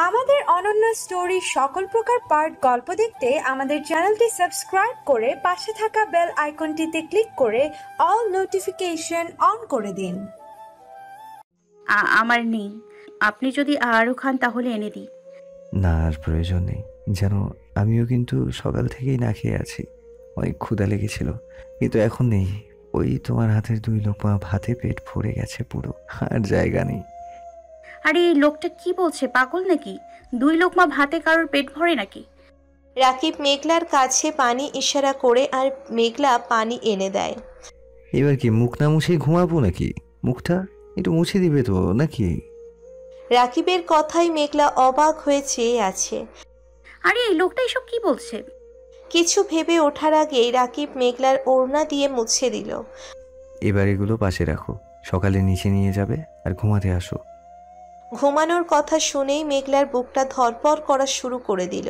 আমাদের অনন্য স্টোরি সকল প্রকার পার্ট গল্প দেখতে আমাদের চ্যানেলটি সাবস্ক্রাইব করে পাশে থাকা বেল আইকনটিতে ক্লিক করে অল নোটিফিকেশন অন করে দিন। আমার নেই, আপনি যদি আরও খান তাহলে এনে দিই। না, আর প্রয়োজন নেই। যেন আমিও কিন্তু সকাল থেকেই না খেয়ে আছি, অনেক ক্ষুধা লেগেছিল, কিন্তু এখন নেই। ওই তোমার হাতের 2 লোকমা ভাতে পেট ভরে গেছে পুরো, আর জায়গা নেই। আরে এই লোকটা কি বলছে, পাগল নাকি? 2 লোকমা ভাতে কারোর পেট ভরে নাকি? রাকিব মেঘলার কাছে পানি ইশারা করে আর মেঘলা পানি এনে দেয়। এবার কি মুখ না মুছে ঘুমাবো নাকি? মুখটা একটু মুছে দিবে তো নাকি? রাকিবের কথায় মেঘলা অবাক হয়ে চেয়ে আছে। আরে এই লোকটা এসব কি বলছে? কিছু ভেবে ওঠার আগেই রাকিব মেঘলার ওড়না দিয়ে মুছে দিল। এবার এগুলো পাশে রাখো, সকালে নিচে নিয়ে যাবে আর ঘুমাতে আসো। ঘুমানোর কথা শুনেই মেঘলার বুকটা ধড়ফড় করা শুরু করে দিল।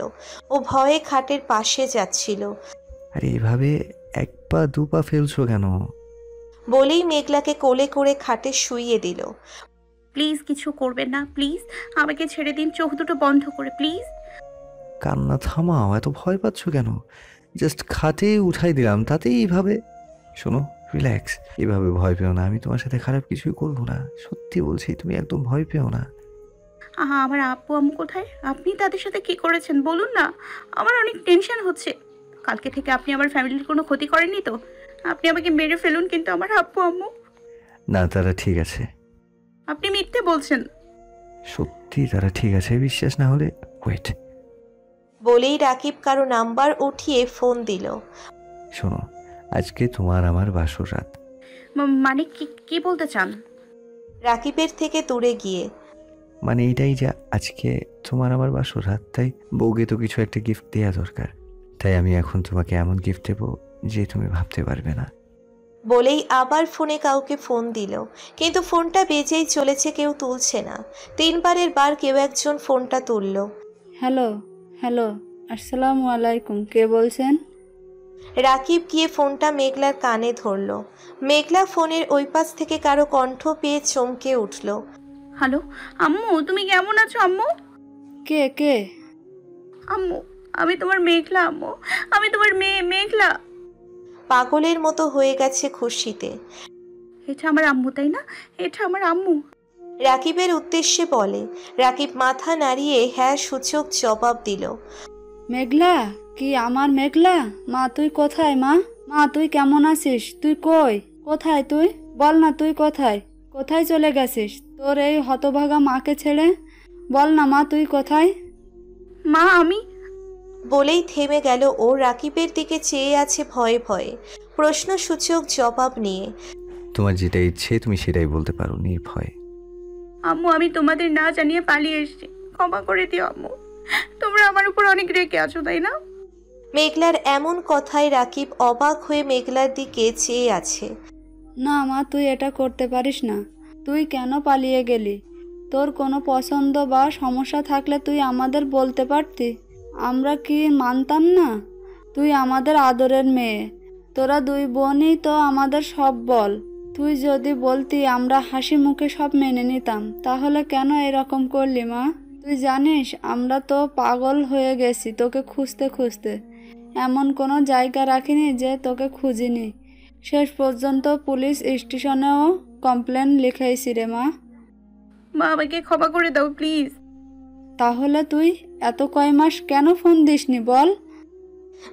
ও ভয়ে খাটের পাশে যাচ্ছিল। আরে এভাবে 1 পা 2 পা ফেলছো কেন? বলেই মেঘলাকে কোলে করে খাটে শুইয়ে দিল। প্লিজ কিছু করবেন না, প্লিজ আমাকে ছেড়ে দিন, চোখ দুটো বন্ধ করে প্লিজ। কান্না থামাও, এত ভয় পাচ্ছ কেন? জাস্ট খাটে উঠাই দিলাম, তাতেই এইভাবে। শোনো, রিল্যাক্স, এভাবে ভয় পেও না। আমি তোমার সাথে খারাপ কিছুই করবো না, সত্যি বলছি, তুমি একদম ভয় পেও না। আমার আব্বু আম্মু কোথায়? আপনি তাদের সাথে কি করেছেন বলুন না, আমার অনেক টেনশন হচ্ছে। কালকে থেকে আপনি আমার ফ্যামিলির কোনো ক্ষতি করেননি তো? আপনি আমাকে মেরে ফেলুন, কিন্তু আমার আব্বু আম্মু। না, তারা ঠিক আছে। আপনি মিথ্যে বলছেন। সত্যি তারা ঠিক আছে, বিশ্বাস না হলে ওয়েট। বলেই রাকিব কারো নাম্বার উঠিয়ে ফোন দিল। শোনো, আজকে তোমার আমার বাসর রাত। মানে কি বলতে চান? রাকিবের থেকে দূরে গিয়ে, মানে এইটাই যে আজকে তোমার আমার বাসর রাত, তাই বউকে তো কিছু একটা গিফট দেওয়া দরকার। তাই আমি এখন তোমাকে এমন গিফট দেবো যে তুমি ভাবতে পারবে না। বলেই আবার ফোনে কাউকে ফোন দিল, কিন্তু ফোনটা বেজেই চলেছে, কেউ তুলছে না। 3বারের বার কেউ একজন ফোনটা তুলল। হ্যালো হ্যালো, আসসালামু আলাইকুম, কে বলছেন? রাকিব গিয়ে ফোনটা মেঘলার কানে ধরল। মেঘলা ফোনের ওই পাশ থেকে কারো কণ্ঠ পেয়ে চমকে উঠল। হ্যালো আম্মু, তুমি কেমন আছো আম্মু? কে কে? আম্মু, আমি তোমার মেঘলা আম্মু, আমি তোমার মেয়ে মেঘলা। পাগলের মতো হয়ে গেছে খুশিতে। এটা আমার আম্মু তাই না? এটা আমার আম্মু। রাকিবের উদ্দেশ্যে বলে। রাকিব মাথা নাড়িয়ে হ্যাঁ সূচক জবাব দিল। মেঘলা? কি আমার মেঘলা? মা তুই কোথায়? মা মা তুই কেমন আছিস? তুই কই? কোথায় তুই? বল না, তুই কোথায়? কোথায় চলে গেছিস তোর এই হতভাগা মাকে ছেড়ে? বল না মা, তুই কোথায়? মা আমি। বলেই থেমে গেল ও। রাকিবের দিকে চেয়ে আছে ভয়ে ভয়ে, প্রশ্নসূচক জবাব নিয়ে। তোমার যেটা ইচ্ছে তুমি সেটাই বলতে পারো নির্ভয়। আম্মু, আমি তোমাদের না জানিয়ে পালিয়ে এসেছি, ক্ষমা করে দিও আম্মু। তোমরা আমার উপর অনেক রেগে আছো তাই না? মেঘলার এমন কথায় রাকিব অবাক হয়ে মেঘলার দিকে চেয়ে আছে। না মা, তুই এটা করতে পারিস না। তুই কেন পালিয়ে গেলি? তোর কোনো পছন্দ বা সমস্যা থাকলে তুই আমাদের বলতে পারতি, আমরা কি মানতাম না? তুই আমাদের আদরের মেয়ে, তোরা 2 বোনই তো আমাদের সব। বল, তুই যদি বলতি আমরা হাসি মুখে সব মেনে নিতাম, তাহলে কেন এরকম করলি মা? তুই জানিস আমরা তো পাগল হয়ে গেছি তোকে খুঁজতে খুঁজতে। এমন কোনো জায়গা রাখিনি যে তোকে খুঁজিনি। শেষ পর্যন্ত পুলিশ স্টেশনেও কমপ্লেন লিখাইছি রে মা। মা, আমাকে ক্ষমা করে দাও প্লিজ। তাহলে তুই এত কয় মাস কেন ফোন দিসনি বল?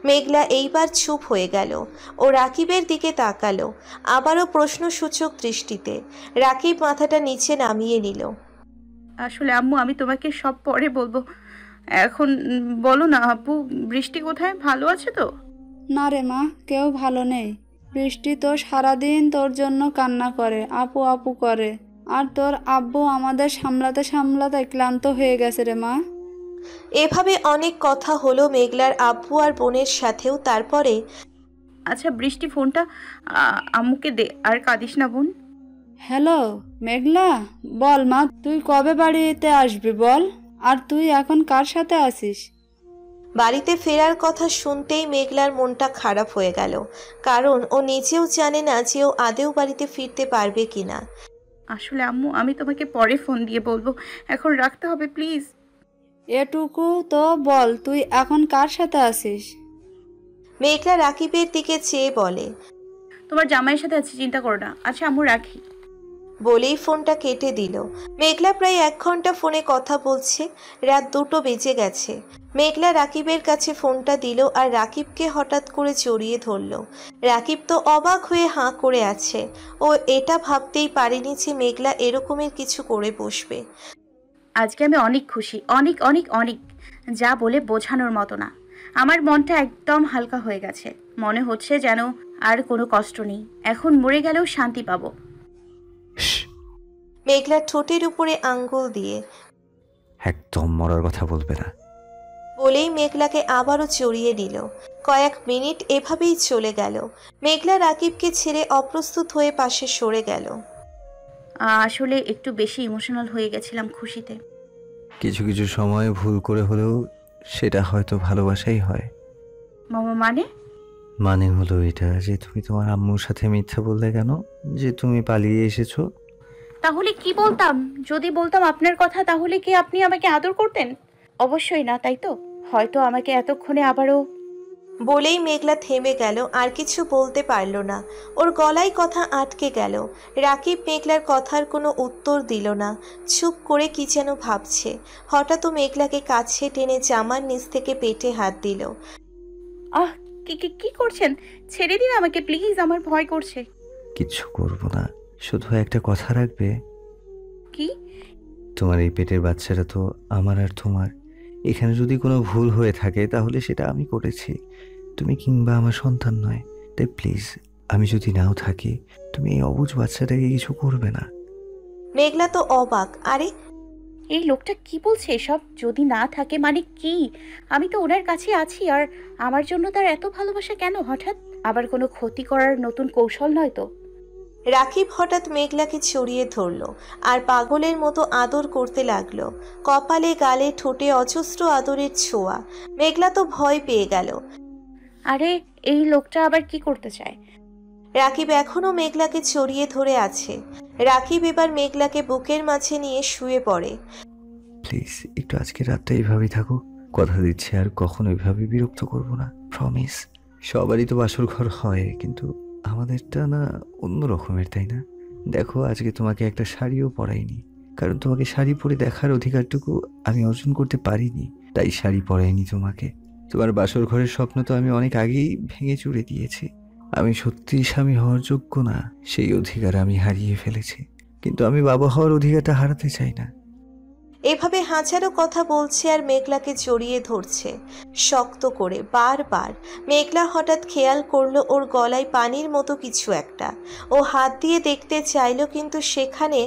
মেঘলা এইবার চুপ হয়ে গেল। ও রাকিবের দিকে তাকালো, আবারও প্রশ্নসূচক দৃষ্টিতে। রাকিব মাথাটা নিচে নামিয়ে নিল। আসলে আম্মু, আমি তোমাকে সব পরে বলবো। এখন বলো না আব্বু, বৃষ্টি কোথায়? ভালো আছে তো? না রে মা, কেউ ভালো নেই। বৃষ্টি তো সারাদিন তোর জন্য কান্না করে, আপু আপু করে। আর তোর আব্বু আমাদের সামলাতে সামলাতে ক্লান্ত হয়ে গেছে রে মা। এভাবে অনেক কথা হলো মেঘলার আব্বু আর বোনের সাথেও। তারপরে, আচ্ছা বৃষ্টি, ফোনটা আম্মুকে দে, আর কাঁদিস না বোন। হ্যালো মেঘলা, বল মা, তুই কবে বাড়িতে আসবি বল? আর তুই এখন কার সাথে আছিস? বাড়িতে ফেরার কথা শুনতেই মেঘলার মনটা খারাপ হয়ে গেল, কারণ ও নিজেও জানে না যে ও আদেও বাড়িতে ফিরতে পারবে কিনা। আসলে আম্মু, আমি তোমাকে পরে ফোন দিয়ে বলবো, এখন রাখতে হবে প্লিজ। এটুকু তো বল, তুই এখন কার সাথে আছিস? মেঘলা রাকিবের দিকে চেয়ে বলে। তোমার জামাইয়ের সাথে আছি, চিন্তা করো না। আচ্ছা আম্মু, রাখি। বলেই ফোনটা কেটে দিল। মেঘলা প্রায় 1 ঘন্টা ফোনে কথা বলছে। রাত 2টো বেজে গেছে। মেঘলা রাকিবের কাছে ফোনটা দিল আর রাকিবকে হঠাৎ করে জড়িয়ে ধরল। রাকিব তো অবাক হয়ে হাঁ করে আছে। ও এটা ভাবতেই পারেনি যে মেঘলা এরকমের কিছু করে বসবে। আজকে আমি অনেক খুশি, অনেক অনেক অনেক, যা বলে বোঝানোর মতো না। আমার মনটা একদম হালকা হয়ে গেছে। মনে হচ্ছে যেন আর কোনো কষ্ট নেই। এখন মরে গেলেও শান্তি পাবো। মেঘলা ঠোঁটের উপরে আঙ্গুল দিয়ে একদম মরার কথা বলবে না। বলেই মেঘলাকে আবারও জড়িয়ে নিল। কয়েক মিনিট এভাবেই চলে গেল। মেঘলা রাকিবকে ছেড়ে অপ্রস্তুত হয়ে পাশে সরে গেল। আসলে একটু বেশি ইমোশনাল হয়ে গেছিলাম খুশিতে। কিছু কিছু সময় ভুল করে হলেও সেটা হয়তো ভালোবাসাই হয়। মামা মানে? মানে হলো এটা যে তুমি তোমার আম্মুর সাথে মিথ্যা বললে কেন, যে তুমি পালিয়ে এসেছো। তাহলে কি বলতাম? যদি বলতাম আপনার কথা, তাহলে কি আপনি আমাকে আদর করতেন? অবশ্যই না, তাই তো? হয়তো আমাকে এতক্ষণে আবারও। বলেই মেঘলা থেমে গেল, আর কিছু বলতে পারল না। ওর গলায় কথা আটকে গেল। রাকিব মেঘলার কথার কোনো উত্তর দিল না। চুপ করে কি যেন ভাবছে। হঠাৎ মেঘলাকে কাছে টেনে জামার নিচ থেকে পেটে হাত দিল। আহ, কি কি কি করছেন? ছেড়ে দিন আমাকে প্লিজ, আমার ভয় করছে। কিচ্ছু করবো না, শুধু একটা কথা রাখবে। কি? তোমার এই পেটের বাচ্চাটা তো আমার আর তোমার। এখানে যদি কোনো ভুল হয়ে থাকে তাহলে সেটা আমি করেছি, তুমি কিংবা আমার সন্তান নয়। তাই প্লিজ, আমি যদি নাও থাকি, তুমি এই অবুঝ বাচ্চাটাকে কিছু করবে না। মেঘলা তো অবাক। আরে, এই লোকটা কি বলছে এসব? যদি না থাকে মানে কি? আমি তো ওনার কাছে আছি, আর আমার জন্য তার এত ভালোবাসা কেন হঠাৎ? আবার কোনো ক্ষতি করার নতুন কৌশল নয় তো? রাকিব হঠাৎ মেঘলাকে ছড়িয়ে ধরল আর পাগলের মতো আদর করতে লাগলো। কপালে, গালে, ঠোঁটে অজস্র আদরের ছোঁয়া। মেঘলা তো ভয় পেয়ে গেল। আরে, এই লোকটা আবার কি করতে চায়? রাকিব এখনো মেঘলাকে ছড়িয়ে ধরে আছে। রাকিব এবার মেঘলাকে বুকের মাঝে নিয়ে শুয়ে পড়ে। প্লিজ একটু আজকে রাতটা এইভাবেই থাকো, কথা দিচ্ছি আর কখনো এইভাবে বিরক্ত করবো না, প্রমিস। সবারই তো বাসর ঘর হয়, কিন্তু আমাদেরটা না অন্য রকমের, তাই না? দেখো, আজকে তোমাকে একটা শাড়িও পরাইনি, কারণ তোমাকে শাড়ি পরে দেখার অধিকারটুকু আমি অর্জন করতে পারিনি, তাই শাড়ি পরাইনি তোমাকে। তোমার বাসর ঘরের স্বপ্ন তো আমি অনেক আগেই ভেঙে চুরে দিয়েছি। আমি সত্যি স্বামী হওয়ার যোগ্য না, সেই অধিকার আমি হারিয়ে ফেলেছি, কিন্তু আমি বাবা হওয়ার অধিকারটা হারাতে চাই না। এভাবে হাজারো কথা বলছে আর মেঘলাকে জড়িয়ে ধরছে শক্ত করে বারবার। মেঘলা হঠাৎ খেয়াল করলো ওর গলায় পানির মতো কিছু একটা। ও হাত দিয়ে দেখতে চাইলো, কিন্তু সেখানে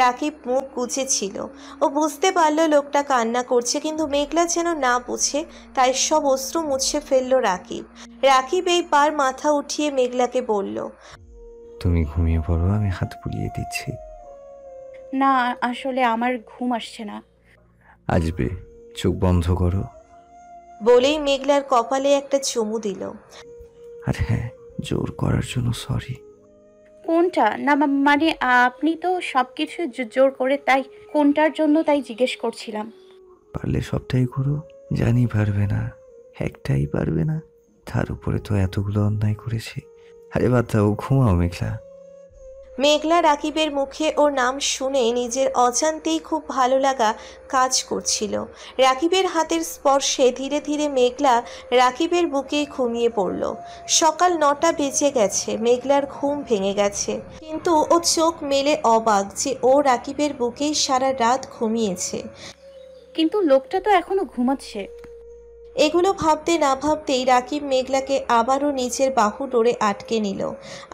রাকিব মুখ গুজেছিল। ও বুঝতে পারলো লোকটা কান্না করছে, কিন্তু মেঘলা যেন না বুঝে, তাই সব অশ্রু মুছে ফেললো রাকিব। রাকিব এইবার মাথা উঠিয়ে মেঘলাকে বলল, তুমি ঘুমিয়ে পড়ো, আমি হাত বুলিয়ে দিচ্ছি। না, আসলে আমার ঘুম আসছে না। আসবে, চোখ বন্ধ করো। বলেই মেঘলার কপালে একটা চুমু দিল। আর হ্যাঁ, জোর করার জন্য সরি। কোনটা? না মানে আপনি তো সবকিছু জোর করে, তাই কোনটার জন্য তাই জিজ্ঞেস করছিলাম। পারলে সবটাই করো, জানি পারবে না, একটাই পারবে না, তার উপরে তো এতগুলো অন্যায় করেছি। আরে বাদ দাও, ঘুমাও মেঘলা। মেঘলা রাকিবের মুখে ওর নাম শুনে নিজের অজান্তেই খুব ভালো লাগা কাজ করছিল। রাকিবের হাতের স্পর্শে ধীরে ধীরে মেঘলা রাকিবের বুকেই ঘুমিয়ে পড়ল। সকাল 9টা বেজে গেছে। মেঘলার ঘুম ভেঙে গেছে, কিন্তু ও চোখ মেলে অবাক যে ও রাকিবের বুকেই সারা রাত ঘুমিয়েছে। কিন্তু লোকটা তো এখনো ঘুমাচ্ছে। এগুলো ভাবতে না ভাবতেই রাকিব মেঘলাকে আবারও নিচের বাহু ডোরে আটকে নিল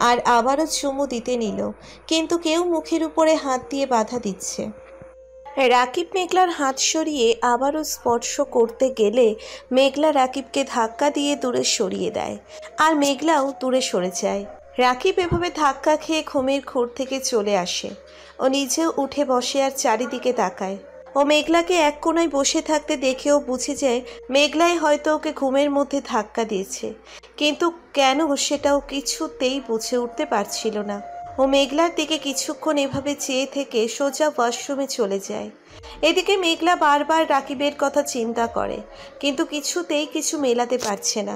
আর আবারও চুমু দিতে নিল, কিন্তু কেউ মুখের উপরে হাত দিয়ে বাধা দিচ্ছে। রাকিব মেঘলার হাত সরিয়ে আবারও স্পর্শ করতে গেলে মেঘলা রাকিবকে ধাক্কা দিয়ে দূরে সরিয়ে দেয়, আর মেঘলাও দূরে সরে যায়। রাকিব এভাবে ধাক্কা খেয়ে ঘুমের ঘোর থেকে চলে আসে। ও নিজেও উঠে বসে আর চারিদিকে তাকায়। ও মেঘলাকে এক কোণায় বসে থাকতে দেখেও বুঝে যায় মেঘলাই হয়তো ওকে ঘুমের মধ্যে ধাক্কা দিয়েছে, কিন্তু কেন সেটাও কিছুতেই বুঝে উঠতে পারছিল না। ও ও মেঘলার দিকে কিছুক্ষণ এভাবে চেয়ে থেকে সোজা ওয়াশরুমে চলে যায়। এদিকে মেঘলা বারবার রাকিবের কথা চিন্তা করে, কিন্তু কিছুতেই কিছু মেলাতে পারছে না।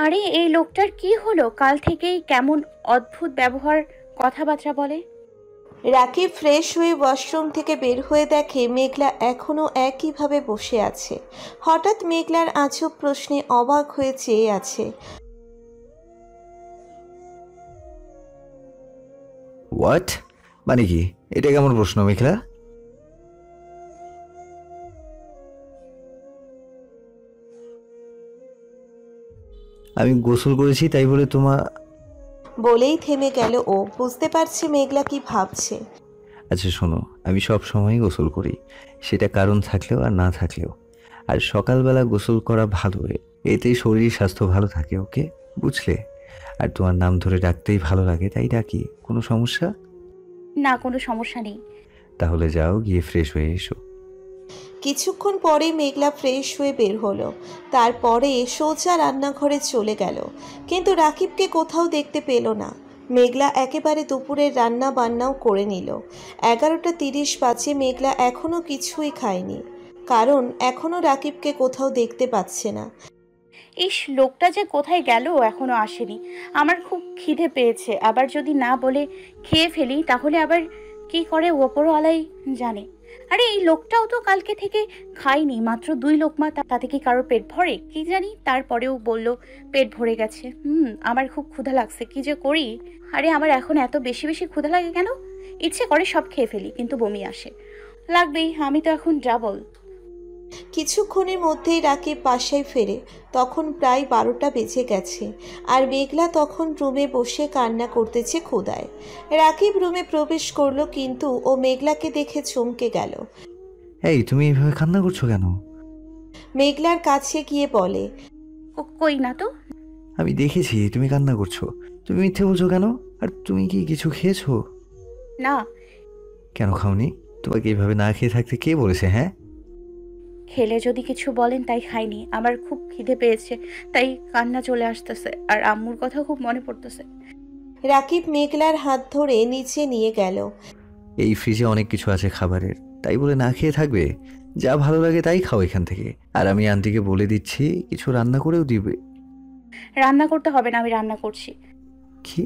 আরে এই লোকটার কি হলো? কাল থেকেই কেমন অদ্ভুত ব্যবহার, কথাবার্তা বলে। রাকিব ফ্রেশ হয়ে ওয়াশরুম থেকে বের হয়ে দেখে মেঘলা এখনও একইভাবে বসে আছে। হঠাৎ মেঘলার আজব প্রশ্নে অবাক হয়ে চেয়ে আছে। হোয়াট মানে কি? এটা কেমন প্রশ্ন মেঘলা? আমি গোসল করেছি তাই বলে বলেই থেমে গেল ও। বুঝতে পারছে মেঘলা কি ভাবছে। আচ্ছা শোনো, আমি সব সময়ই গোসল করি, সেটা কারণ থাকলেও আর না থাকলেও। আর সকালবেলা গোসল করা ভালো, এতে শরীর স্বাস্থ্য ভালো থাকে, ওকে বুঝলে? আর তোমার নাম ধরে ডাকতেই ভালো লাগে তাই ডাকি। কোনো সমস্যা? না, কোনো সমস্যা নেই। তাহলে যাও, গিয়ে ফ্রেশ হয়ে এসো। কিছুক্ষণ পরে মেঘলা ফ্রেশ হয়ে বের হলো। তারপরে সোজা রান্নাঘরে চলে গেল, কিন্তু রাকিবকে কোথাও দেখতে পেল না। মেঘলা একেবারে দুপুরের রান্না বান্নাও করে নিল। 11:30 বাজে। মেঘলা এখনও কিছুই খায়নি, কারণ এখনও রাকিবকে কোথাও দেখতে পাচ্ছে না। ইস, লোকটা যে কোথায় গেল, এখনো আসেনি। আমার খুব খিদে পেয়েছে, আবার যদি না বলে খেয়ে ফেলি তাহলে আবার কি করে ওপরওয়ালাই জানে। আরে এই লোকটাও তো কালকে থেকে খায়নি, মাত্র 2 লোকমা, তাতে কি কারোর পেট ভরে কি জানি। তারপরেও বলল পেট ভরে গেছে। আমার খুব ক্ষুধা লাগছে, কি যে করি। আরে আমার এখন এত বেশি বেশি ক্ষুধা লাগে কেন? ইচ্ছে করে সব খেয়ে ফেলি, কিন্তু বমি আসে। লাগবেই, আমি তো এখন ডাবল। কিছুক্ষণের মধ্যেই রাকিব বাসায় ফেরে। তখন প্রায় 12টা বেজে গেছে, আর মেঘলা তখন রুমে বসে কান্না করতেছে ক্ষুধায়। রাকিব রুমে প্রবেশ করলো, কিন্তু ও মেঘলাকে দেখে চমকে গেল। এই, তুমি এইভাবে কান্না করছো কেন? মেঘলার কাছে গিয়ে বলে, কই না তো। আমি দেখেছি তুমি কান্না করছো। তুমি মিথ্যে বলছো কেন? আর তুমি কি কিছু খেয়েছো? না। কেন খাওনি? তোমাকে এইভাবে না খেয়ে থাকতে কে বলেছে? হ্যাঁ, খেলে যদি কিছু বলেন তাই খাইনি। আমার খুব খিদে পেয়েছে, তাই কান্না চলে আসতেছে, আর আম্মুর কথা খুব মনে পড়তেছে। রাকিব মেঘলার হাত ধরে নিচে নিয়ে গেল। এই ফ্রিজে অনেক কিছু আছে খাবারের, তাই বলে না খেয়ে থাকবে? যা ভালো লাগে তাই খাও এখান থেকে। আর আমি আন্টিকে বলে দিচ্ছি কিছু রান্না করেও দিবে। রান্না করতে হবে না, আমি রান্না করছি। কি?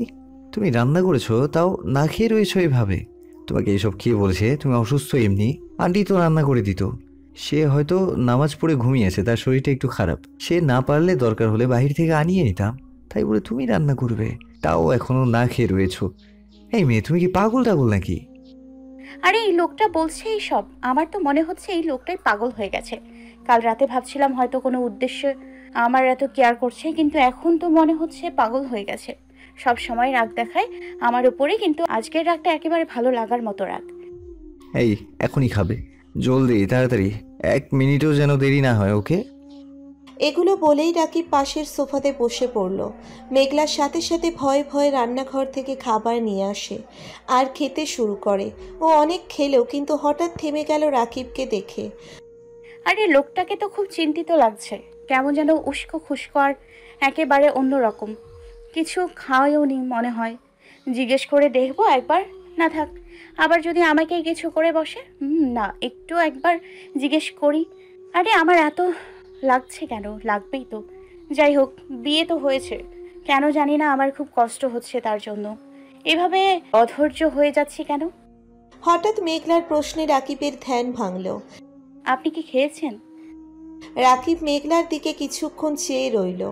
তুমি রান্না করেছো, তাও না খেয়ে রয়েছো এভাবে? তোমাকে এইসব কে বলেছে? তুমি অসুস্থ এমনি। আন্টি তো রান্না করে দিত। সে হয়তো নামাজ পড়ে ঘুমিয়েছে, তার শরীরটা একটু খারাপ। সে না পারলে দরকার হলে বাহির থেকে আনিয়ে নিতাম। তাই বলে তুমি রান্না করবে, তাও এখনো না খেয়ে রয়েছো? এই মেয়ে, তুমি কি পাগল টাগল নাকি? আরে এই লোকটা বলছে এইসব, আমার তো মনে হচ্ছে এই লোকটাই পাগল হয়ে গেছে। কাল রাতে ভাবছিলাম হয়তো কোনো উদ্দেশ্যে আমার এত কেয়ার করছে, কিন্তু এখন তো মনে হচ্ছে পাগল হয়ে গেছে। সব সময় রাগ দেখায় আমার উপরে, কিন্তু আজকের রাগটা একেবারে ভালো লাগার মতো রাগ। এই, এখনই খাবে, জলদি তাড়াতাড়ি, 1 মিনিটও যেন দেরি না হয়, ওকে? এগুলো বলেই রাকিব পাশের সোফাতে বসে পড়ল। মেঘলার সাথে সাথে ভয়ে ভয়ে রান্নাঘর থেকে খাবার নিয়ে আসে আর খেতে শুরু করে। ও অনেক খেলেও, কিন্তু হঠাৎ থেমে গেল রাকিবকে দেখে। আরে লোকটাকে তো খুব চিন্তিত লাগছে, কেমন যেন উস্কো খুস্কো আর একেবারে অন্যরকম। কিছু খাওয়াও নি মনে হয়। জিজ্ঞেস করে দেখবো একবার। না থাক, আবার যদি আমাকেই কিছু করে বসে। না, একটু একবার জিজ্ঞেস করি। আরে আমার এত লাগছে কেন? লাগবেই তো। যাই হোক, বিয়ে তো হয়েছে, কেন জানি না আমার খুব কষ্ট হচ্ছে তার জন্য। এভাবে অধৈর্য হয়ে যাচ্ছি কেন? হঠাৎ মেঘলার প্রশ্নে রাকিবের ধ্যান ভাঙল। আপনি কি খেয়েছেন? রাকিব মেঘলার দিকে কিছুক্ষণ চেয়ে রইল।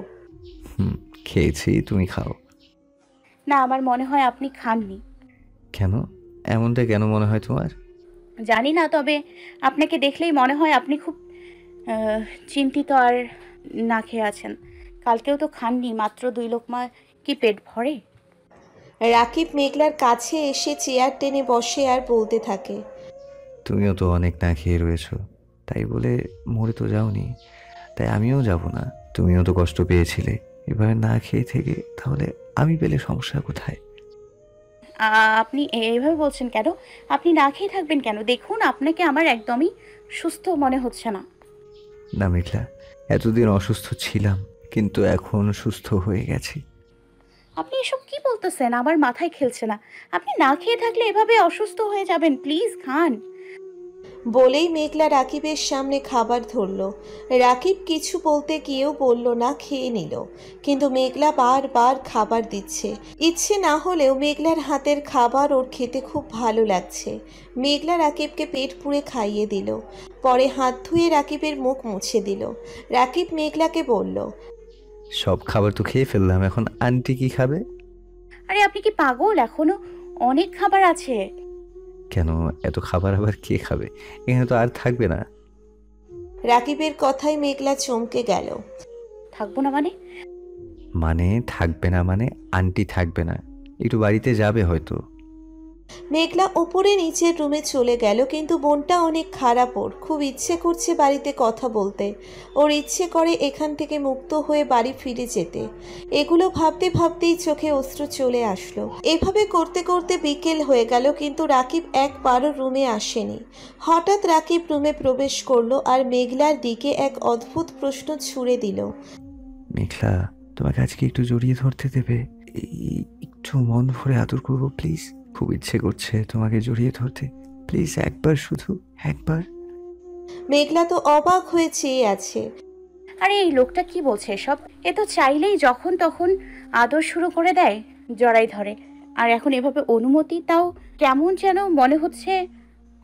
খেয়েছি, তুমি খাও। না, আমার মনে হয় আপনি খাননি। কেন? এমনটা কেন মনে হয় তোমার? জানি না, তবে আপনাকে দেখলেই মনে হয় আপনি খুব চিন্তিত আর না খেয়ে আছেন। কালকেও তো খাননি, মাত্র 2 লোকমা, কি পেট ভরে? রাকিব মেঘলার কাছে এসে চেয়ার টেনে বসে আর বলতে থাকে, তুমিও তো অনেক না খেয়ে রয়েছো, তাই বলে মরে তো যাওনি, তাই আমিও যাব না। তুমিও তো কষ্ট পেয়েছিলে, এবার না খেয়ে থেকে তাহলে আমি পেলে সমস্যা কোথায়? আপনি এইভাবে বলছেন কেন? আপনি না খেয়ে থাকবেন কেন? দেখুন, আপনাকে আমার একদমই সুস্থ মনে হচ্ছে না। না মেঘলা, এতদিন অসুস্থ ছিলাম, কিন্তু এখন সুস্থ হয়ে গেছি। আপনি এসব কি বলতেছেন? আমার মাথায় খেলছে না। আপনি না খেয়ে থাকলে এভাবে অসুস্থ হয়ে যাবেন। প্লিজ খান। বলেই মেঘলা রাকিবের সামনে খাবার ধরলো। রাকিব কিছু বলতে গিয়েও বলল না, খেয়ে নিল। কিন্তু মেঘলা বারবার খাবার দিচ্ছে। ইচ্ছে না হলেও মেঘলার হাতের খাবার ওর খেতে খুব ভালো লাগছে। মেঘলা রাকিবকে পেট পুড়ে খাইয়ে দিল। পরে হাত ধুয়ে রাকিবের মুখ মুছে দিল। রাকিব মেঘলাকে বলল, সব খাবার তো খেয়ে ফেললাম, এখন আন্টি কি খাবে? আরে আপনি কি পাগল? এখনো অনেক খাবার আছে। কেন এত খাবার আবার কে খাবে? এখানে তো আর থাকবে না। রাকিবের কথায় মেঘলা চমকে গেল। থাকবো না মানে? মানে থাকবে না মানে আন্টি থাকবে না, একটু বাড়িতে যাবে হয়তো। মেঘলা উপরে নিচের রুমে চলে গেল, কিন্তু মনটা অনেক খারাপ। ওর খুব ইচ্ছে করছে বাড়িতে কথা বলতে। ওর ইচ্ছে করে এখান থেকে মুক্ত হয়ে বাড়ি ফিরে যেতে। এগুলো ভাবতে ভাবতেই চোখে অশ্রু চলে আসলো। এভাবে করতে করতে বিকেল হয়ে গেল, কিন্তু রাকিব একবারও রুমে আসেনি। হঠাৎ রাকিব রুমে প্রবেশ করলো আর মেঘলার দিকে এক অদ্ভুত প্রশ্ন ছুড়ে দিল। মেঘলা, তোমাকে আজকে একটু জড়িয়ে ধরতে দেবে? একটু মন ভরে আদর করবো প্লিজ। খুব ইচ্ছে করছে তোমাকে জড়িয়ে ধরতে, প্লিজ একবার, শুধু একবার। মেঘলা তো অবাক হয়ে চেয়ে আছে। আরে এই লোকটা কি বলছে এসব? এ তো চাইলেই যখন তখন আদর শুরু করে দেয়, জড়াই ধরে। আর এখন এভাবে অনুমতি, তাও কেমন যেন মনে হচ্ছে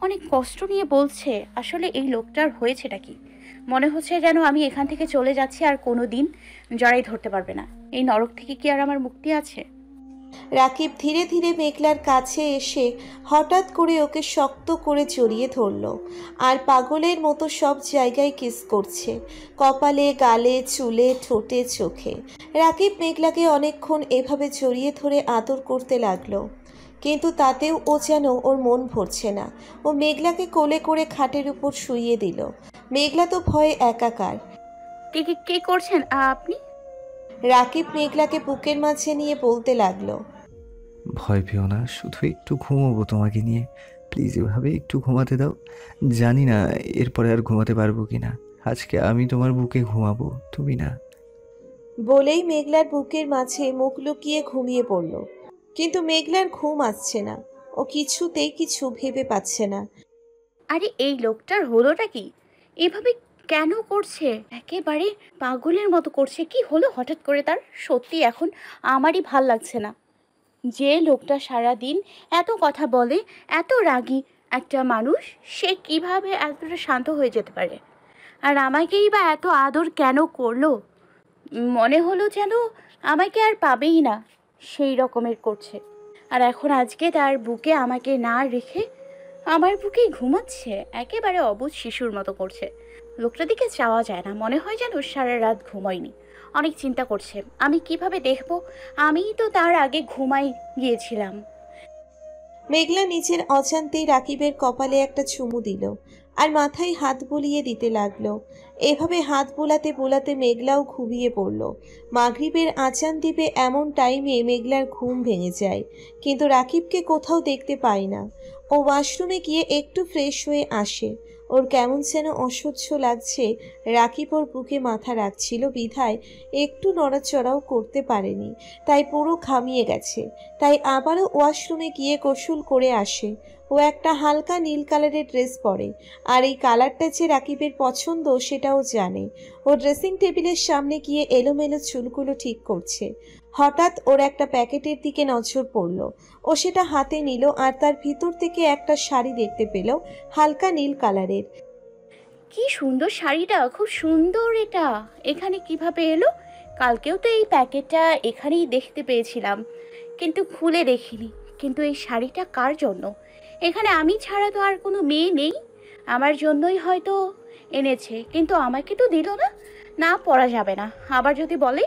অনেক কষ্ট নিয়ে বলছে। আসলে এই লোকটার হয়েছেটা কি? মনে হচ্ছে যেন আমি এখান থেকে চলে যাচ্ছি আর কোনো দিন জড়াই ধরতে পারবে না। এই নরক থেকে কি আর আমার মুক্তি আছে? রাকিব ধীরে ধীরে মেঘলার কাছে এসে হঠাৎ করে ওকে শক্ত করে জড়িয়ে ধরল আর পাগলের মতো সব জায়গায় কিস করছে, কপালে, গালে, চুলে, ঠোঁটে, চোখে। রাকিব মেঘলাকে অনেকক্ষণ এভাবে জড়িয়ে ধরে আদর করতে লাগলো, কিন্তু তাতেও ও যেন ওর মন ভরছে না। ও মেঘলাকে কোলে করে খাটের উপর শুইয়ে দিল। মেঘলা তো ভয়ে একাকার। কে কে কে করছেন আপনি? রাকিব মেঘলাকে বুকের মাঝে নিয়ে বলতে লাগলো, ভয় পেও না, শুধু একটু ঘুমোবো তোমাকে নিয়ে, প্লিজ এভাবে একটু ঘুমাতে দাও। জানি না এরপরে আর ঘুমাতে পারবো কিনা। আজকে আমি তোমার বুকে ঘুমাবো, তুমি না। বলেই মেঘলার বুকের মাঝে মুখ লুকিয়ে ঘুমিয়ে পড়ল। কিন্তু মেঘলার ঘুম আসছে না। ও কিছুতেই কিছু ভেবে পাচ্ছে না। আরে এই লোকটার হলোটা কি? এভাবে কেন করছে? একেবারে পাগলের মতো করছে। কি হলো হঠাৎ করে তার? সত্যি এখন আমারই ভাল লাগছে না। যে লোকটা সারা দিন এত কথা বলে, এত রাগী একটা মানুষ, সে কিভাবে এতটা শান্ত হয়ে যেতে পারে? আর আমাকেই বা এত আদর কেন করলো? মনে হলো যেন আমাকে আর পাবেই না, সেই রকমের করছে। আর এখন আজকে তার বুকে আমাকে না রেখে আমার বুকেই ঘুমাচ্ছে। একেবারে অবুঝ শিশুর মতো করছে। লোকটার দিকে চাওয়া যায় না, মনে হয় যেন সারা রাত ঘুমায়নি। অনেক চিন্তা করছে আমি কিভাবে দেখব। আমিই তো তার আগে ঘুমাই গিয়েছিলাম। মেঘলা নিজের অজান্তেই রাকিবের কপালে একটা চুমু দিল আর মাথায় হাত বুলিয়ে দিতে লাগলো। এভাবে হাত বোলাতে বোলাতে মেঘলাও ঘুমিয়ে পড়ল। মাগরিবের আজান দিবে এমন টাইমে মেঘলার ঘুম ভেঙে যায়, কিন্তু রাকিবকে কোথাও দেখতে পায় না। ও ওয়াশরুমে গিয়ে একটু ফ্রেশ হয়ে আসে। ওর কেমন যেন অসহ্য লাগছে। রাকিব ওর বুকে মাথা রাখছিল বিধায় একটু নড়াচড়াও করতে পারেনি, তাই পুরো ঘামিয়ে গেছে। তাই আবারও ওয়াশরুমে গিয়ে গোসল করে আসে। ও একটা হালকা নীল কালারের ড্রেস পরে, আর এই কালারটা যে রাকিবের পছন্দ সেটাও জানে। ও ড্রেসিং টেবিলের সামনে গিয়ে এলোমেলো চুলগুলো ঠিক করছে। হঠাৎ ওর একটা প্যাকেটের দিকে নজর পড়ল। ও সেটা হাতে নিল আর তার ভিতর থেকে একটা শাড়ি দেখতে পেল, হালকা নীল কালারের। কি সুন্দর শাড়িটা, খুব সুন্দর। এটা এখানে কিভাবে এলো? কালকেও তো এই প্যাকেটটা এখানেই দেখতে পেয়েছিলাম, কিন্তু খুলে দেখিনি। কিন্তু এই শাড়িটা কার জন্য? এখানে আমি ছাড়া তো আর কোনো মেয়ে নেই। আমার জন্যই হয়তো এনেছে, কিন্তু আমাকে তো দিল না। না, পরা যাবে না। আবার যদি বলে?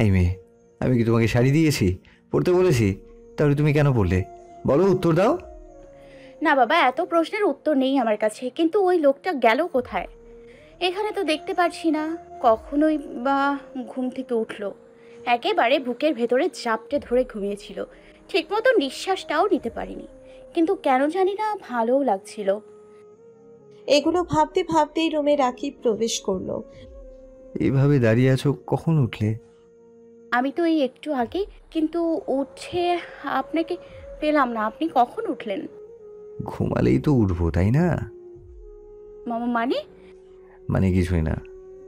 এই মেয়ে, আমি কি তোমাকে শাড়ি দিয়েছি, পড়তে বলেছি? তাহলে তুমি কেন পড়লে? বলো, উত্তর দাও। না বাবা, এত প্রশ্নের উত্তর নেই আমার কাছে। কিন্তু ওই লোকটা গেল কোথায়? এখানে তো দেখতে পাচ্ছি না। কখনোই বা ঘুম থেকে উঠলো, একেবারে বুকের ভেতরে জাপটে ধরে ঘুমিয়েছিল। ঠিকমতো নিঃশ্বাসটাও নিতে পারিনি, কিন্তু কেন জানি না ভালোও লাগছিল। এগুলো ভাবতে ভাবতেই রুমে রাকিব প্রবেশ করলো। এইভাবে দাঁড়িয়ে আছো, কখন উঠলে? আমি তো এই একটু আগে, কিন্তু উঠে আপনাকে পেলাম না। আপনি কখন উঠলেন? ঘুমালেই তো উঠবো, তাই না? মামা মানে? মানে কিছুই না।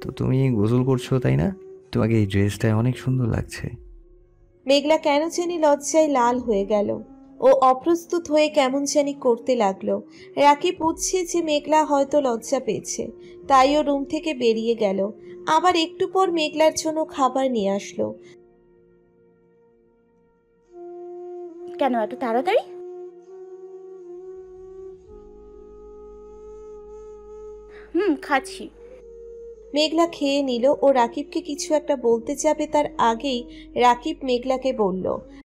তো তুমি গোসল করছো, তাই না? তোমাকে এই ড্রেসটায় অনেক সুন্দর লাগছে। মেঘলা কেন জানি লজ্জায় লাল হয়ে গেল। ও অপ্রস্তুত হয়ে কেমন জানি করতে লাগলো। রাকিব বুঝছে যে মেঘলা হয়তো লজ্জা পেয়েছে, তাই ও রুম থেকে বেরিয়ে গেল। আবার একটু পর মেঘলার জন্য খাবার নিয়ে আসলো। কেন এত তাড়াতাড়ি? খাচ্ছি। মেঘলা খেয়ে নিল। ও রাকিবকে কিছু একটা বলতে যাবে তার আগেই রাকিব মেঘলাকে বলল,